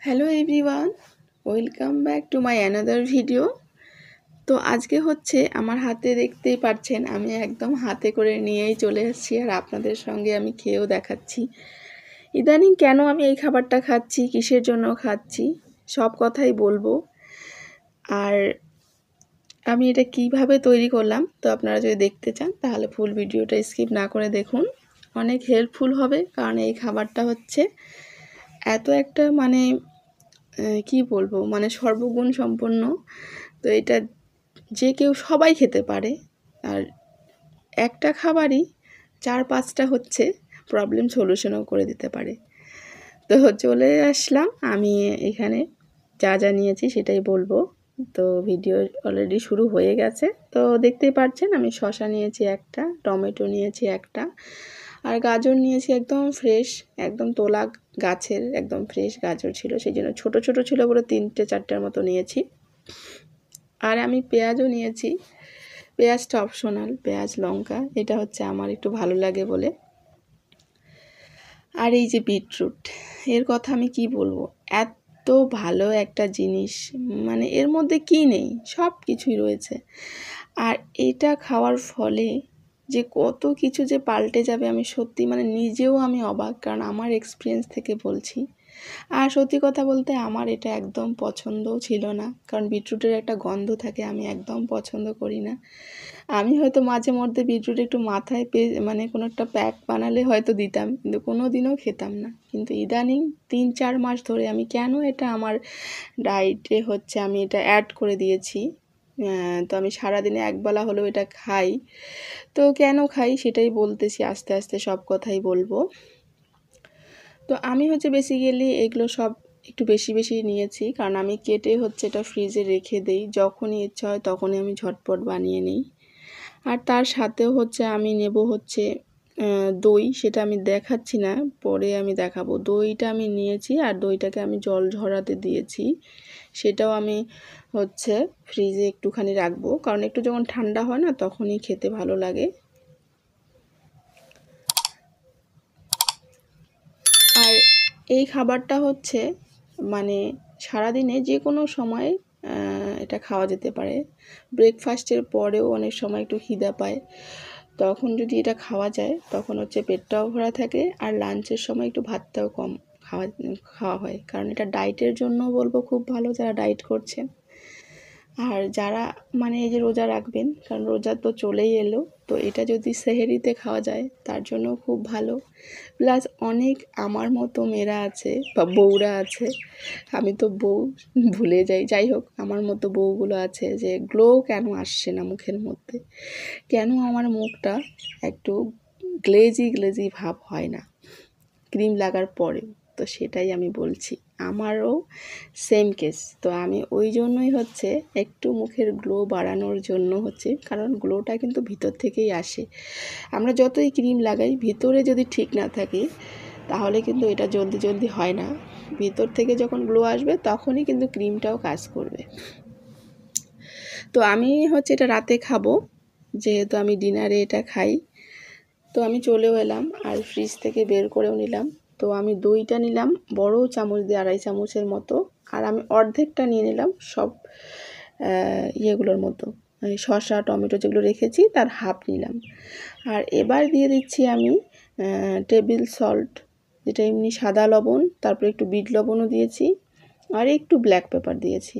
Hello everyone, welcome back to my another video. তো আজকে হচ্ছে আমার হাতে দেখতেই পাচ্ছেন আমি একদম হাতে করে নিয়েই চলে এসেছি, আর আপনাদের সঙ্গে আমি খেয়েও দেখাচ্ছি। ইদানিং কেন আমি এই খাবারটা খাচ্ছি, কিসের জন্য খাচ্ছি, সব কথাই বলবো। আর আমি এটা কিভাবে তৈরি করলাম, তো আপনারা যদি দেখতে চান তাহলে ফুল ভিডিওটা স্কিপ না করে দেখুন, অনেক হেল্পফুল হবে। কারণ এই খাবারটা হচ্ছে এত একটা কি বলবো, সর্বগুণ সম্পন্ন। তো এটা যে কেউ সবাই খেতে পারে, আর একটা খাবারই 4-5টা হচ্ছে প্রবলেম সলিউশনও করে দিতে পারে। তো চলে আসলাম আমি এখানে, যা যা নিয়েছি সেটাই বলবো। তো ভিডিও অলরেডি শুরু হয়ে গেছে। তো দেখতেই পাচ্ছেন আমি শসা নিয়েছি একটা, টমেটো নিয়েছি একটা, আর গাজর নিয়েছি একদম ফ্রেশ, একদম তোলা গাছের একদম ফ্রেশ গাজর ছিল, সেই জন্য ছোটো ছোটো ছিল বলে 3-4টার মতো নিয়েছি। আর আমি পেঁয়াজও নিয়েছি। পেঁয়াজটা অপশনাল, পেঁয়াজ লঙ্কা এটা হচ্ছে আমার একটু ভালো লাগে বলে। আর এই যে বিটরুট, এর কথা আমি কি বলবো, এত ভালো একটা জিনিস, এর মধ্যে কি নেই, সব কিছুই রয়েছে। আর এটা খাওয়ার ফলে যে কত কিছু যে পাল্টে যাবে, আমি সত্যি নিজেও আমি অবাক, কারণ আমার এক্সপিরিয়েন্স থেকে বলছি। আর সত্যি কথা বলতে আমার এটা একদম পছন্দও ছিল না, কারণ বিটরুটের একটা গন্ধ থাকে, আমি একদম পছন্দ করি না। আমি হয়তো মাঝে মধ্যে বিটরুট একটু মাথায় কোনো একটা প্যাক বানালে হয়তো দিতাম, কিন্তু কোনো দিনও খেতাম না। কিন্তু ইদানিং 3-4 মাস ধরে আমি কেন এটা আমার ডায়েটে হচ্ছে আমি এটা অ্যাড করে দিয়েছি। তো আমি সারাদিনে একবেলা হলেও এটা খাই। তো কেন খাই সেটাই বলতেছি, আস্তে আস্তে সব কথাই বলবো। তো আমি হচ্ছে বেসিক্যালি এগুলো সব একটু বেশি বেশি নিয়েছি, কারণ আমি কেটে হচ্ছে এটা ফ্রিজে রেখে দেই, যখনই ইচ্ছা হয় তখনই আমি ঝটপট বানিয়ে নিই। আর তার সাথেও হচ্ছে আমি নেব হচ্ছে দই, সেটা আমি দেখাচ্ছি না, পরে আমি দেখাবো। দইটা আমি নিয়েছি, আর দইটাকে আমি জল ঝরাতে দিয়েছি, সেটাও আমি হচ্ছে ফ্রিজে একটুখানি রাখবো, কারণ একটু যখন ঠান্ডা হয় না তখনই খেতে ভালো লাগে। আর এই খাবারটা হচ্ছে সারাদিনে যে কোনো সময় এটা খাওয়া যেতে পারে। ব্রেকফাস্টের পরেও অনেক সময় একটু খিদা পায়, তখন যদি এটা খাওয়া যায় তখন হচ্ছে পেটটাও ভরা থাকে, আর লাঞ্চের সময় একটু ভাতটাও কম খাওয়া হয়। কারণ এটা ডায়েটের জন্য বলবো খুব ভালো, যারা ডায়েট করছেন। আর যারা এই যে রোজা রাখবেন, কারণ রোজা তো চলেই এলো, তো এটা যদি সেহেরিতে খাওয়া যায় তার জন্য খুব ভালো। প্লাস অনেক আমার মতো মেয়েরা আছে বা বউরা আছে, আমি তো বউ ভুলে যাই, যাই হোক, আমার মতো বউগুলো আছে যে গ্লো কেন আসছে না মুখের মধ্যে, কেন আমার মুখটা একটু গ্লেজি গ্লেজি ভাব হয় না ক্রিম লাগার পরেও। তো সেটাই আমি বলছি, আমারও সেম কেস। তো আমি ওই জন্যই হচ্ছে একটু মুখের গ্লো বাড়ানোর জন্য হচ্ছে, কারণ গ্লোটা কিন্তু ভিতর থেকেই আসে। আমরা যতই ক্রিম লাগাই, ভিতরে যদি ঠিক না থাকি তাহলে কিন্তু এটা জলদি জলদি হয় না। ভিতর থেকে যখন গ্লো আসবে তখনই কিন্তু ক্রিমটাও কাজ করবে। তো আমি হচ্ছে এটা রাতে খাবো, যেহেতু আমি ডিনারে এটা খাই। তো আমি চলেও এলাম, আর ফ্রিজ থেকে বের করেও নিলাম। তো আমি দইটা নিলাম বড় চামচ দিয়ে 2.5 চামচের মতো, আর আমি অর্ধেকটা নিয়ে নিলাম সব ইয়েগুলোর মতো, শসা টমেটো যেগুলো রেখেছি তার হাফ নিলাম। আর এবার দিয়ে দিচ্ছি আমি টেবিল সল্ট, যেটা এমনি সাদা লবণ, তারপরে একটু বিট লবণও দিয়েছি, আর একটু ব্ল্যাক পেপার দিয়েছি,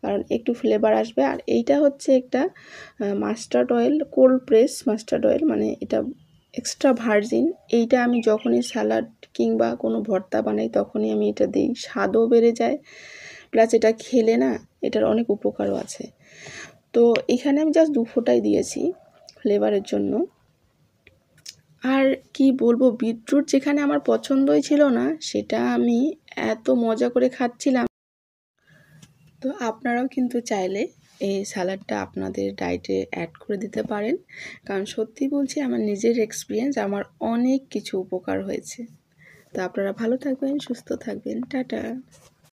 কারণ একটু ফ্লেভার আসবে। আর এইটা হচ্ছে একটা mustard oil, cold press mustard oil, এটা এক্সট্রা ভার্জিন। এইটা আমি যখনই স্যালাড কিংবা কোনো ভর্তা বানাই তখনই আমি এটা দিই, স্বাদও বেড়ে যায়, প্লাস এটা খেলে না এটার অনেক উপকারও আছে। তো এখানে আমি জাস্ট 2 ফোঁটাই দিয়েছি ফ্লেভারের জন্য। আর কি বলবো, বিটরুট যেখানে আমার পছন্দই ছিল না, সেটা আমি এত মজা করে খাচ্ছিলাম। তো আপনারাও কিন্তু চাইলে এই স্যালাডটা আপনাদের ডায়েটে অ্যাড করে দিতে পারেন, কারণ সত্যি বলছি আমার নিজের এক্সপিরিয়েন্স, আমার অনেক কিছু উপকার হয়েছে। তো আপনারা ভালো থাকবেন, সুস্থ থাকবেন, টাটা।